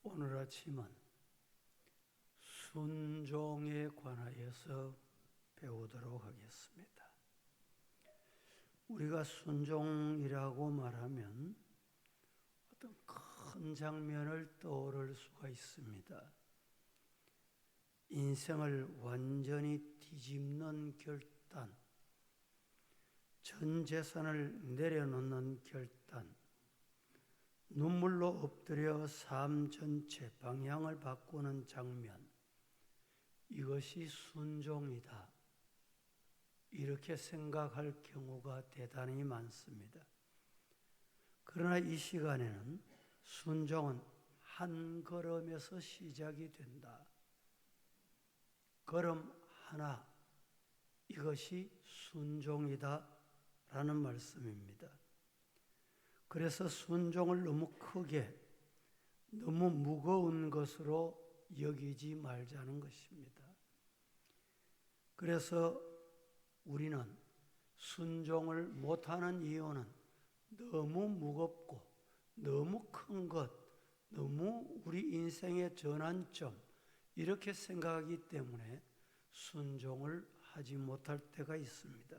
오늘 아침은 순종에 관하여서 배우도록 하겠습니다. 우리가 순종이라고 말하면 어떤 큰 장면을 떠오를 수가 있습니다. 인생을 완전히 뒤집는 결단, 전 재산을 내려놓는 결단, 눈물로 엎드려 삶 전체 방향을 바꾸는 장면, 이것이 순종이다. 이렇게 생각할 경우가 대단히 많습니다. 그러나 이 시간에는 순종은 한 걸음에서 시작이 된다. 걸음 하나, 이것이 순종이다 라는 말씀입니다. 그래서 순종을 너무 크게, 너무 무거운 것으로 여기지 말자는 것입니다. 그래서 우리는 순종을 못하는 이유는 너무 무겁고 너무 큰 것, 너무 우리 인생의 전환점 이렇게 생각하기 때문에 순종을 하지 못할 때가 있습니다.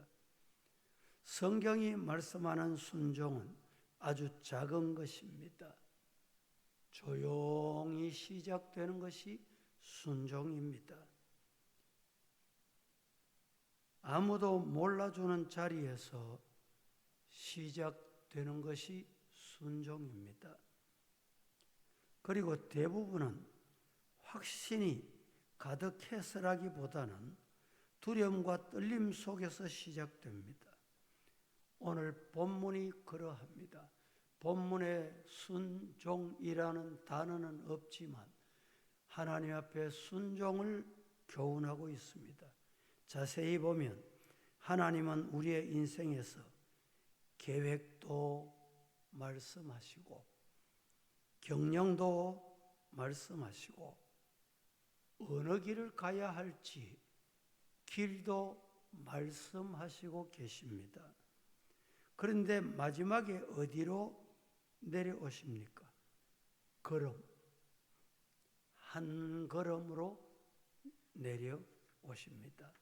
성경이 말씀하는 순종은 아주 작은 것입니다. 조용히 시작되는 것이 순종입니다. 아무도 몰라주는 자리에서 시작되는 것이 순종입니다. 그리고 대부분은 확신이 가득해서라기보다는 두려움과 떨림 속에서 시작됩니다. 오늘 본문이 그러합니다. 본문에 순종이라는 단어는 없지만 하나님 앞에 순종을 교훈하고 있습니다. 자세히 보면 하나님은 우리의 인생에서 계획도 말씀하시고 경영도 말씀하시고 어느 길을 가야 할지 길도 말씀하시고 계십니다. 그런데 마지막에 어디로 내려오십니까? 걸음, 한 걸음으로 내려오십니다.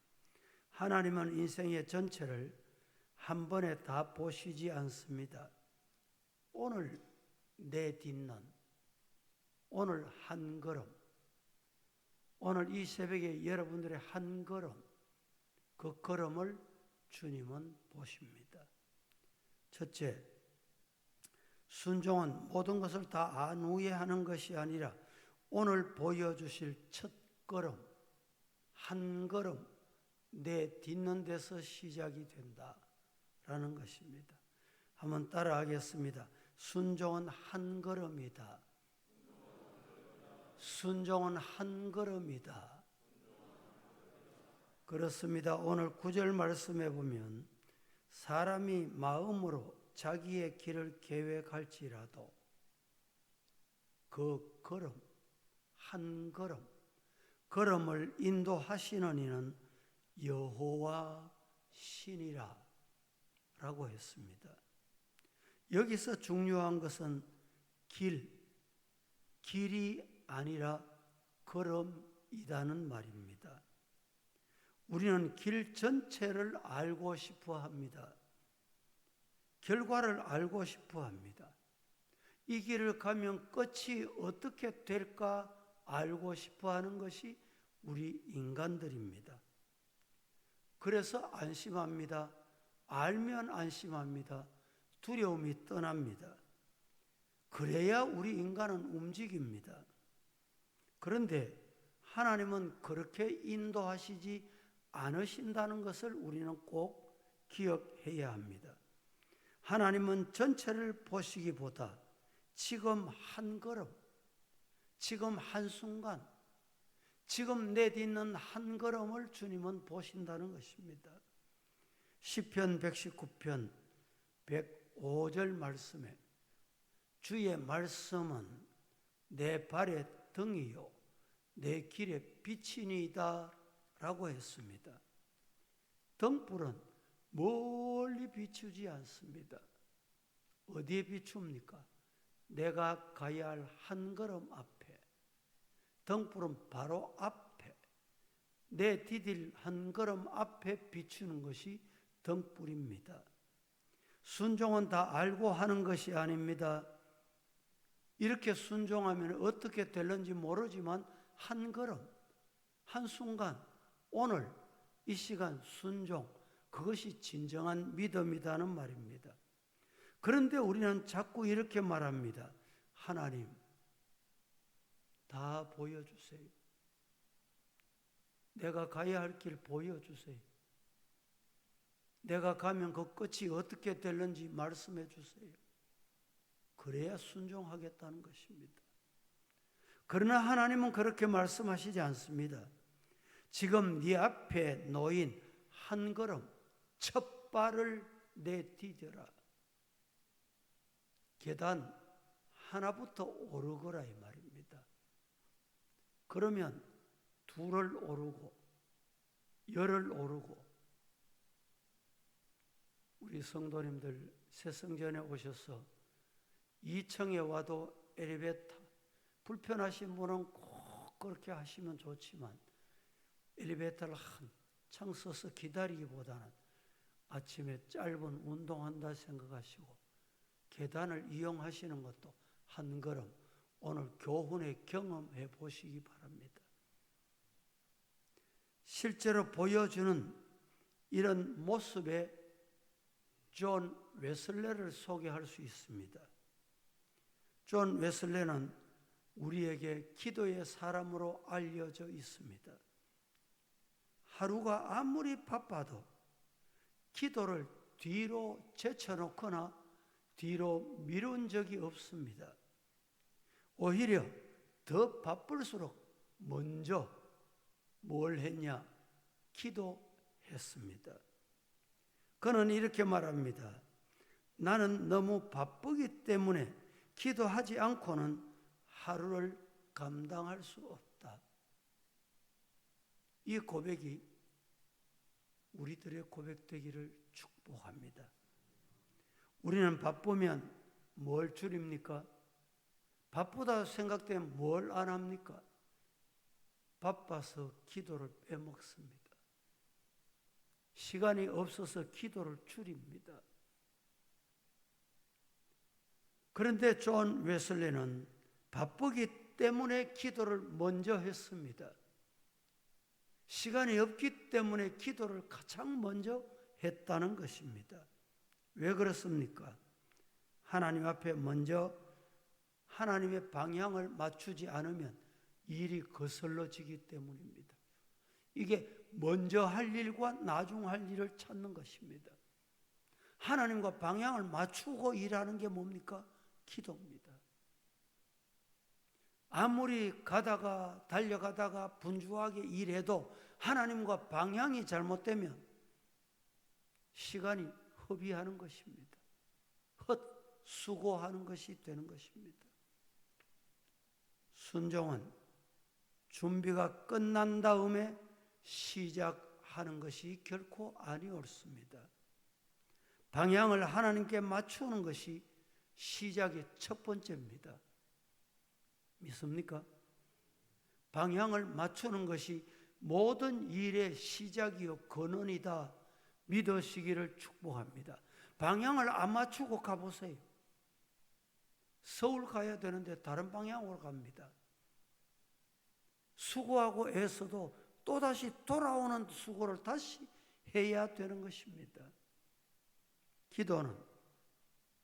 하나님은 인생의 전체를 한 번에 다 보시지 않습니다. 오늘 내딛는 오늘 한 걸음, 오늘 이 새벽에 여러분들의 한 걸음, 그 걸음을 주님은 보십니다. 첫째, 순종은 모든 것을 다 안 후에 하는 것이 아니라 오늘 보여주실 첫 걸음, 한 걸음 내딛는 데서 시작이 된다라는 것입니다. 한번 따라하겠습니다. 순종은 한 걸음이다. 순종은 한 걸음이다. 그렇습니다. 오늘 9절 말씀해 보면 사람이 마음으로 자기의 길을 계획할지라도 그 걸음, 한 걸음, 걸음을 인도하시는 이는 여호와 신이라 라고 했습니다. 여기서 중요한 것은 길이 아니라 걸음이라는 말입니다. 우리는 길 전체를 알고 싶어 합니다. 결과를 알고 싶어 합니다. 이 길을 가면 끝이 어떻게 될까 알고 싶어 하는 것이 우리 인간들입니다. 그래서 안심합니다. 알면 안심합니다. 두려움이 떠납니다. 그래야 우리 인간은 움직입니다. 그런데 하나님은 그렇게 인도하시지 않으신다는 것을 우리는 꼭 기억해야 합니다. 하나님은 전체를 보시기보다 지금 한 걸음, 지금 한순간, 지금 내딛는 한 걸음을 주님은 보신다는 것입니다. 시편 119편 105절 말씀에 주의 말씀은 내 발의 등이요 내 길의 빛이니이다 라고 했습니다. 등불은 멀리 비추지 않습니다. 어디에 비춥니까? 내가 가야 할 한 걸음 앞에, 등불은 바로 앞에, 내 디딜 한 걸음 앞에 비추는 것이 등불입니다. 순종은 다 알고 하는 것이 아닙니다. 이렇게 순종하면 어떻게 될는지 모르지만 한 걸음, 한순간, 오늘 이 시간 순종, 그것이 진정한 믿음이라는 말입니다. 그런데 우리는 자꾸 이렇게 말합니다. 하나님, 다 보여주세요. 내가 가야 할 길 보여주세요. 내가 가면 그 끝이 어떻게 될는지 말씀해 주세요. 그래야 순종하겠다는 것입니다. 그러나 하나님은 그렇게 말씀하시지 않습니다. 지금 네 앞에 놓인 한 걸음, 첫 발을 내디뎌라. 계단 하나부터 오르거라 이 말입니다. 그러면 둘을 오르고 열을 오르고, 우리 성도님들 새성전에 오셔서 2층에 와도 엘리베이터 불편하신 분은 꼭 그렇게 하시면 좋지만 엘리베이터를 한창 써서 기다리기보다는 아침에 짧은 운동한다 생각하시고 계단을 이용하시는 것도 한 걸음 오늘 교훈에 경험해 보시기 바랍니다. 실제로 보여주는 이런 모습에 존 웨슬레를 소개할 수 있습니다. 존 웨슬레는 우리에게 기도의 사람으로 알려져 있습니다. 하루가 아무리 바빠도 기도를 뒤로 제쳐놓거나 뒤로 미룬 적이 없습니다. 오히려 더 바쁠수록 먼저 뭘 했냐? 기도했습니다. 그는 이렇게 말합니다. 나는 너무 바쁘기 때문에 기도하지 않고는 하루를 감당할 수 없다. 이 고백이 우리들의 고백되기를 축복합니다. 우리는 바쁘면 뭘 줄입니까? 바쁘다 생각되면 뭘 안 합니까? 바빠서 기도를 빼먹습니다. 시간이 없어서 기도를 줄입니다. 그런데 존 웨슬레는 바쁘기 때문에 기도를 먼저 했습니다. 시간이 없기 때문에 기도를 가장 먼저 했다는 것입니다. 왜 그렇습니까? 하나님 앞에 먼저 하나님의 방향을 맞추지 않으면 일이 거슬러지기 때문입니다. 이게 먼저 할 일과 나중 할 일을 찾는 것입니다. 하나님과 방향을 맞추고 일하는 게 뭡니까? 기도입니다. 아무리 가다가 달려가다가 분주하게 일해도 하나님과 방향이 잘못되면 시간이 허비하는 것입니다. 헛수고하는 것이 되는 것입니다. 순종은 준비가 끝난 다음에 시작하는 것이 결코 아니었습니다. 방향을 하나님께 맞추는 것이 시작의 첫 번째입니다. 믿습니까? 방향을 맞추는 것이 모든 일의 시작이요 근원이다 믿으시기를 축복합니다. 방향을 안 맞추고 가보세요. 서울 가야 되는데 다른 방향으로 갑니다. 수고하고 애써도 또다시 돌아오는 수고를 다시 해야 되는 것입니다. 기도는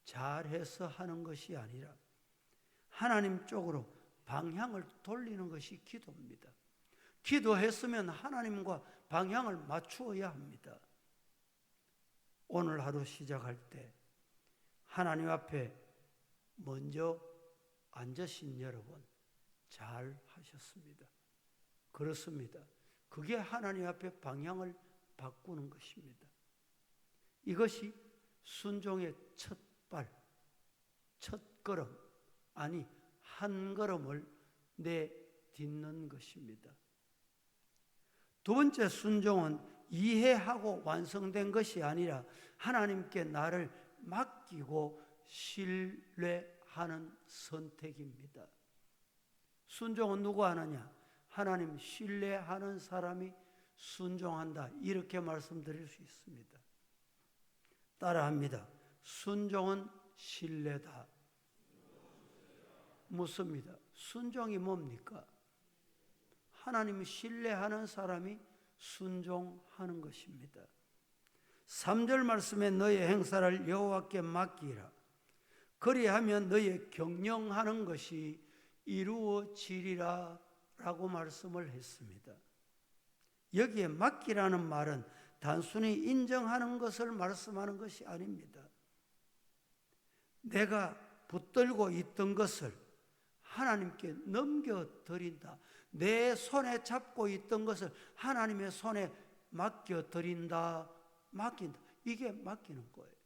잘해서 하는 것이 아니라 하나님 쪽으로 방향을 돌리는 것이 기도입니다. 기도했으면 하나님과 방향을 맞추어야 합니다. 오늘 하루 시작할 때 하나님 앞에 먼저 앉으신 여러분 잘 하셨습니다. 그렇습니다. 그게 하나님 앞에 방향을 바꾸는 것입니다. 이것이 순종의 첫 발, 첫 걸음, 아니 한 걸음을 내딛는 것입니다. 두 번째 순종은 이해하고 완성된 것이 아니라 하나님께 나를 맡기고 신뢰하는 신뢰하는 선택입니다. 순종은 누가 하느냐? 하나님 신뢰하는 사람이 순종한다. 이렇게 말씀드릴 수 있습니다. 따라합니다. 순종은 신뢰다. 묻습니다. 순종이 뭡니까? 하나님을 신뢰하는 사람이 순종하는 것입니다. 3절 말씀에 너의 행사를 여호와께 맡기라. 그리하면 너의 경영하는 것이 이루어지리라 라고 말씀을 했습니다. 여기에 맡기라는 말은 단순히 인정하는 것을 말씀하는 것이 아닙니다. 내가 붙들고 있던 것을 하나님께 넘겨드린다. 내 손에 잡고 있던 것을 하나님의 손에 맡겨드린다. 맡긴다. 이게 맡기는 거예요.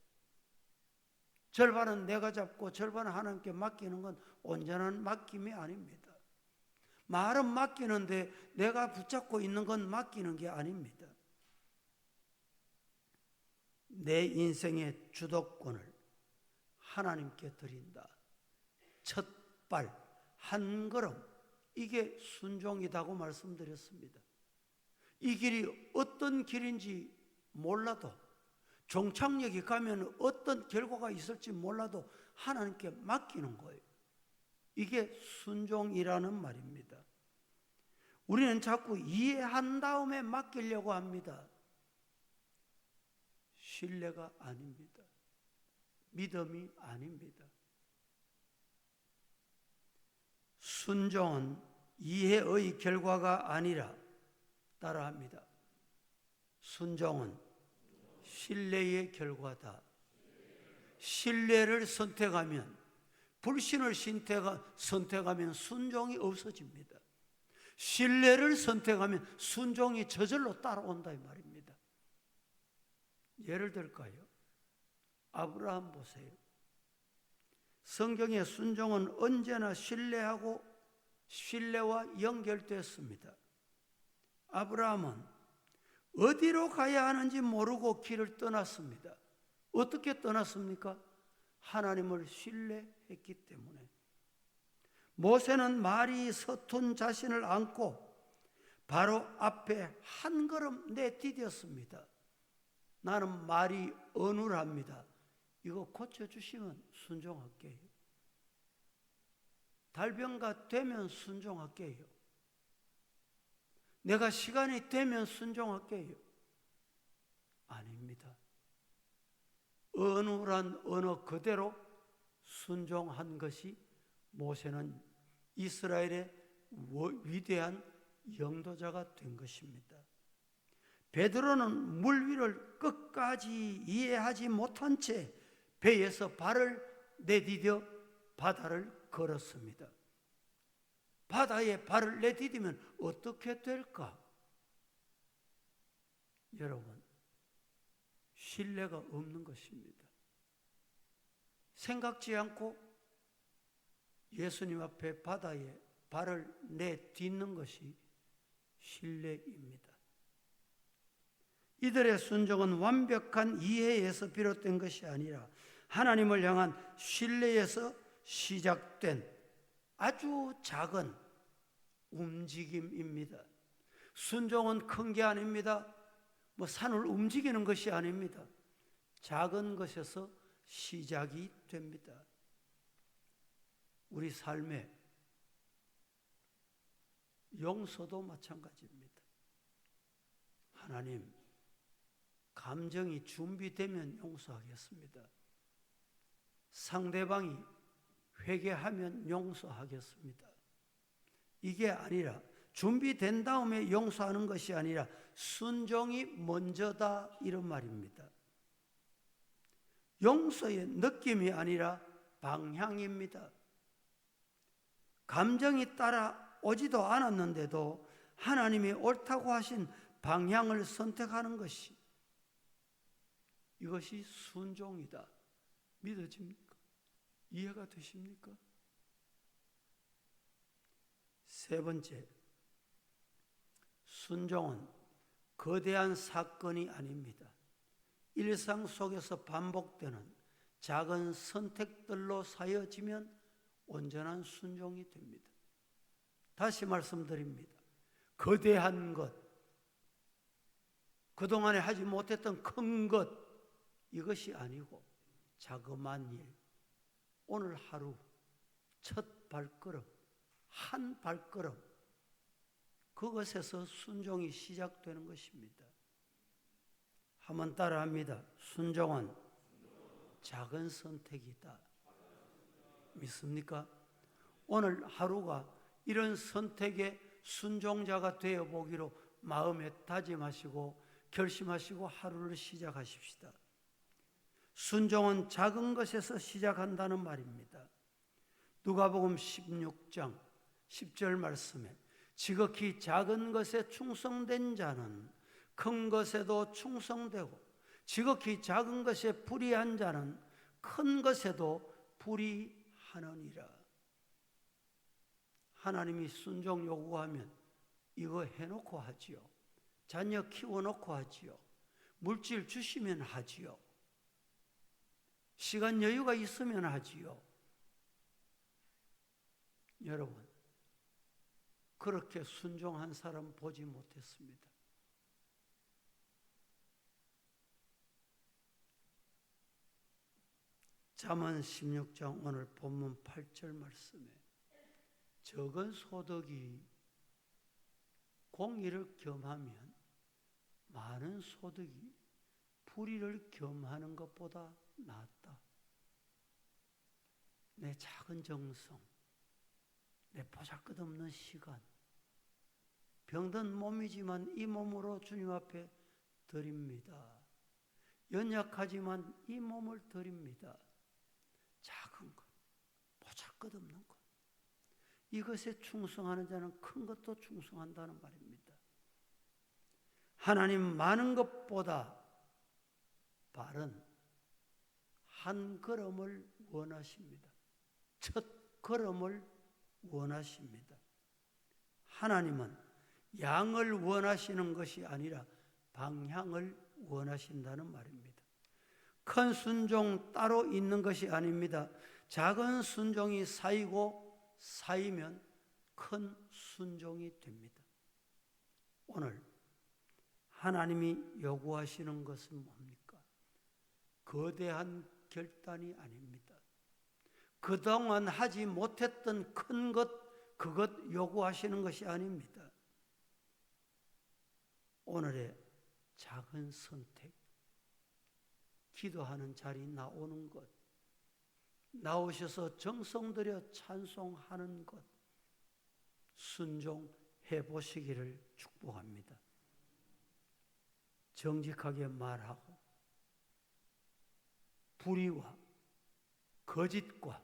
절반은 내가 잡고 절반은 하나님께 맡기는 건 온전한 맡김이 아닙니다. 말은 맡기는데 내가 붙잡고 있는 건 맡기는 게 아닙니다. 내 인생의 주도권을 하나님께 드린다. 첫 발, 한 걸음, 이게 순종이라고 말씀드렸습니다. 이 길이 어떤 길인지 몰라도, 종착역에 가면 어떤 결과가 있을지 몰라도 하나님께 맡기는 거예요. 이게 순종이라는 말입니다. 우리는 자꾸 이해한 다음에 맡기려고 합니다. 신뢰가 아닙니다. 믿음이 아닙니다. 순종은 이해의 결과가 아니라, 따라합니다. 순종은 신뢰의 결과다. 신뢰를 선택하면, 불신을 선택하면 순종이 없어집니다. 신뢰를 선택하면 순종이 저절로 따라온다 이 말입니다. 예를 들까요? 아브라함 보세요. 성경의 순종은 언제나 신뢰와 연결됐습니다. 아브라함은 어디로 가야 하는지 모르고 길을 떠났습니다. 어떻게 떠났습니까? 하나님을 신뢰했기 때문에. 모세는 말이 서툰 자신을 안고 바로 앞에 한 걸음 내디뎠습니다. 나는 말이 어눌합니다. 이거 고쳐주시면 순종할게요. 달병가 되면 순종할게요. 내가 시간이 되면 순종할게요. 아닙니다. 어눌한 언어 그대로 순종한 것이 모세는 이스라엘의 위대한 영도자가 된 것입니다. 베드로는 물 위를 끝까지 이해하지 못한 채 배에서 발을 내디뎌 바다를 걸었습니다. 바다에 발을 내디디면 어떻게 될까? 여러분, 신뢰가 없는 것입니다. 생각지 않고 예수님 앞에 바다에 발을 내딛는 것이 신뢰입니다. 이들의 순종은 완벽한 이해에서 비롯된 것이 아니라 하나님을 향한 신뢰에서 시작된 아주 작은 움직임입니다. 순종은 큰 게 아닙니다. 산을 움직이는 것이 아닙니다. 작은 것에서 시작이 됩니다. 우리 삶의 용서도 마찬가지입니다. 하나님, 감정이 준비되면 용서하겠습니다. 상대방이 회개하면 용서하겠습니다. 이게 아니라 준비된 다음에 용서하는 것이 아니라 순종이 먼저다 이런 말입니다. 용서의 느낌이 아니라 방향입니다. 감정이 따라오지도 않았는데도 하나님이 옳다고 하신 방향을 선택하는 것이, 이것이 순종이다. 믿어집니까? 이해가 되십니까? 세 번째, 순종은 거대한 사건이 아닙니다. 일상 속에서 반복되는 작은 선택들로 쌓여지면 온전한 순종이 됩니다. 다시 말씀드립니다. 거대한 것, 그동안에 하지 못했던 큰 것, 이것이 아니고 자그마한 일, 오늘 하루 첫 발걸음, 한 발걸음, 그것에서 순종이 시작되는 것입니다. 한번 따라합니다. 순종은 작은 선택이다. 믿습니까? 오늘 하루가 이런 선택의 순종자가 되어 보기로 마음에 다짐하시고 결심하시고 하루를 시작하십시다. 순종은 작은 것에서 시작한다는 말입니다. 누가복음 16장 10절 말씀에 지극히 작은 것에 충성된 자는 큰 것에도 충성되고 지극히 작은 것에 불의한 자는 큰 것에도 불의하느니라. 하나님이 순종 요구하면 이거 해놓고 하지요. 자녀 키워놓고 하지요. 물질 주시면 하지요. 시간 여유가 있으면 하지요. 여러분, 그렇게 순종한 사람 보지 못했습니다. 잠언 16장 오늘 본문 8절 말씀에 적은 소득이 공의를 겸하면 많은 소득이 불의를 겸하는 것보다 낫다. 내 작은 정성, 내 보잘것없는 시간, 병든 몸이지만 이 몸으로 주님 앞에 드립니다. 연약하지만 이 몸을 드립니다. 작은 것, 보잘것없는 것, 이것에 충성하는 자는 큰 것도 충성한다는 말입니다. 하나님 많은 것보다 바른 한 걸음을 원하십니다. 첫 걸음을 원하십니다. 하나님은 양을 원하시는 것이 아니라 방향을 원하신다는 말입니다. 큰 순종 따로 있는 것이 아닙니다. 작은 순종이 쌓이면 큰 순종이 됩니다. 오늘 하나님이 요구하시는 것은 뭡니까? 거대한 결단이 아닙니다. 그동안 하지 못했던 큰 것, 그것 요구하시는 것이 아닙니다. 오늘의 작은 선택, 기도하는 자리 나오는 것, 나오셔서 정성 들여 찬송하는 것, 순종해 보시기를 축복합니다. 정직하게 말하고 불의와 거짓과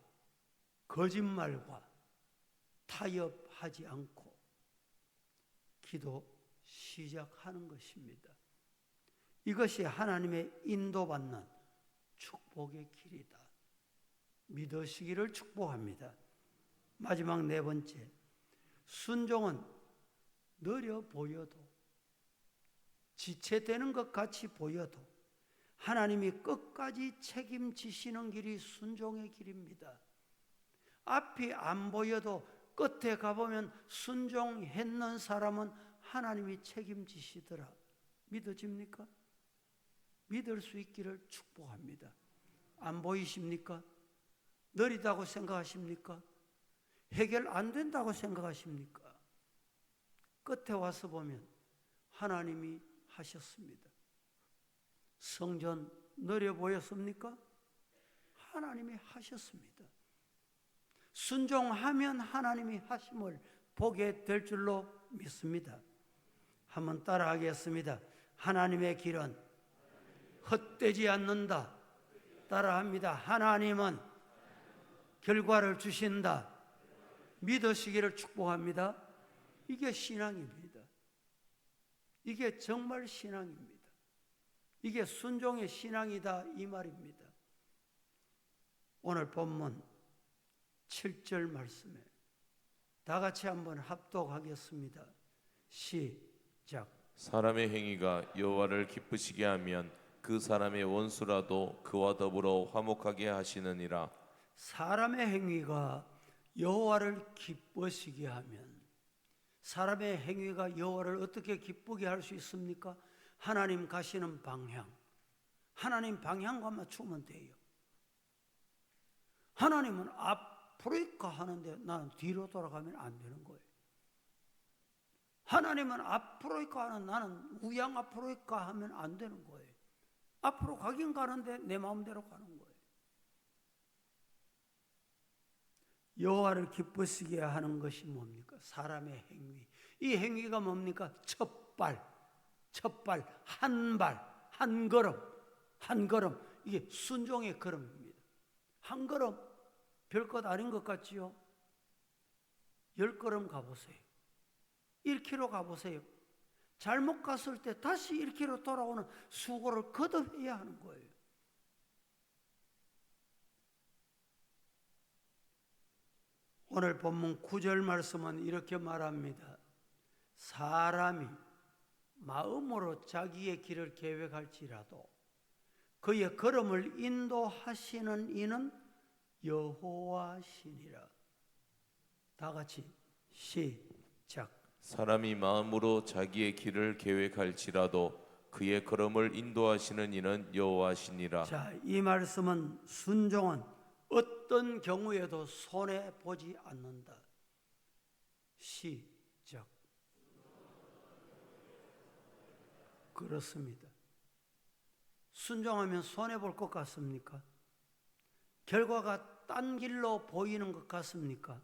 거짓말과 타협하지 않고 기도 시작하는 것입니다. 이것이 하나님의 인도받는 축복의 길이다. 믿으시기를 축복합니다. 마지막 네 번째, 순종은 느려 보여도 지체되는 것 같이 보여도 하나님이 끝까지 책임지시는 길이 순종의 길입니다. 앞이 안 보여도 끝에 가보면 순종했는 사람은 하나님이 책임지시더라. 믿어집니까? 믿을 수 있기를 축복합니다. 안 보이십니까? 느리다고 생각하십니까? 해결 안 된다고 생각하십니까? 끝에 와서 보면 하나님이 하셨습니다. 성전 느려 보였습니까? 하나님이 하셨습니다. 순종하면 하나님이 하심을 보게 될 줄로 믿습니다. 한번 따라하겠습니다. 하나님의 길은 헛되지 않는다. 따라합니다. 하나님은 결과를 주신다. 믿으시기를 축복합니다. 이게 신앙입니다. 이게 정말 신앙입니다. 이게 순종의 신앙이다 이 말입니다. 오늘 본문 7절 말씀에 다 같이 한번 합독하겠습니다. 시작. 사람의 행위가 여호와를 기쁘시게 하면 그 사람의 원수라도 그와 더불어 화목하게 하시느니라. 사람의 행위가 여호와를 기쁘시게 하면, 사람의 행위가 여호와를 어떻게 기쁘게 할 수 있습니까? 하나님 가시는 방향, 하나님 방향과 맞추면 돼요. 하나님은 앞으로 있까 하는데 나는 뒤로 돌아가면 안 되는 거예요. 하나님은 앞으로 있까 하는 나는 우양 앞으로 있까 하면 안 되는 거예요. 앞으로 가긴 가는데 내 마음대로 가는 거예요. 여호와를 기쁘시게 하는 것이 뭡니까? 사람의 행위. 이 행위가 뭡니까? 첫 발, 한 발, 한 걸음. 이게 순종의 걸음입니다. 한 걸음 별것 아닌 것 같지요? 10걸음 가보세요. 1km 가보세요. 잘못 갔을 때 다시 1km 돌아오는 수고를 거듭해야 하는 거예요. 오늘 본문 9절 말씀은 이렇게 말합니다. 사람이 마음으로 자기의 길을 계획할지라도 그의 걸음을 인도하시는 이는 여호와시니라. 다 같이 시작. 사람이 마음으로 자기의 길을 계획할지라도 그의 걸음을 인도하시는 이는 여호와시니라. 자, 이 말씀은 순종은 어떤 경우에도 손해 보지 않는다. 시작. 그렇습니다. 순종하면 손해 볼 것 같습니까? 결과가 딴 길로 보이는 것 같습니까?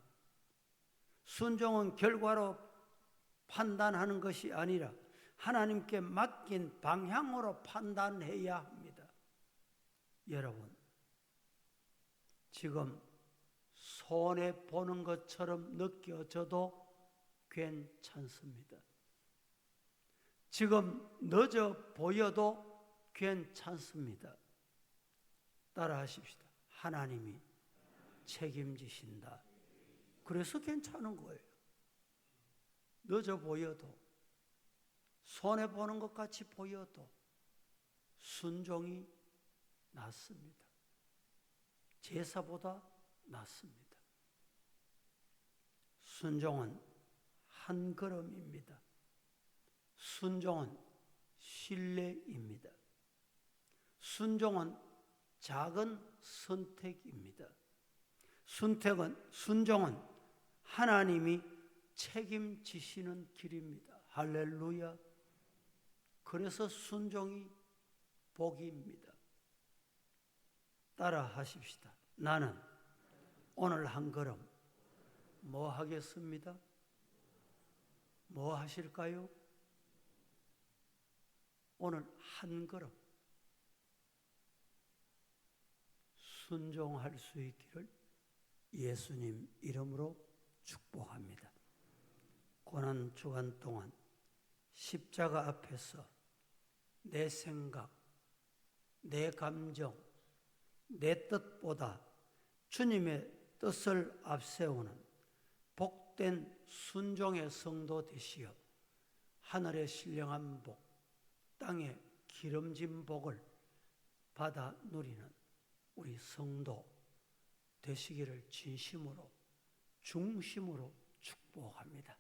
순종은 결과로 판단하는 것이 아니라 하나님께 맡긴 방향으로 판단해야 합니다. 여러분, 지금 손해 보는 것처럼 느껴져도 괜찮습니다. 지금 늦어 보여도 괜찮습니다. 따라하십시다. 하나님이 책임지신다. 그래서 괜찮은 거예요. 늦어 보여도, 손해 보는 것 같이 보여도 순종이 낫습니다. 제사보다 낫습니다. 순종은 한 걸음입니다. 순종은 신뢰입니다. 순종은 작은 선택입니다. 순종은 하나님이 책임지시는 길입니다. 할렐루야. 그래서 순종이 복입니다. 따라 하십시다. 나는 오늘 한 걸음 뭐 하겠습니다? 뭐 하실까요? 오늘 한 걸음 순종할 수 있기를 예수님 이름으로 축복합니다. 고난 주간 동안 십자가 앞에서 내 생각, 내 감정, 내 뜻보다 주님의 뜻을 앞세우는 복된 순종의 성도 되시어 하늘의 신령한 복, 땅의 기름진 복을 받아 누리는 우리 성도 되시기를 진심으로 중심으로 축복합니다.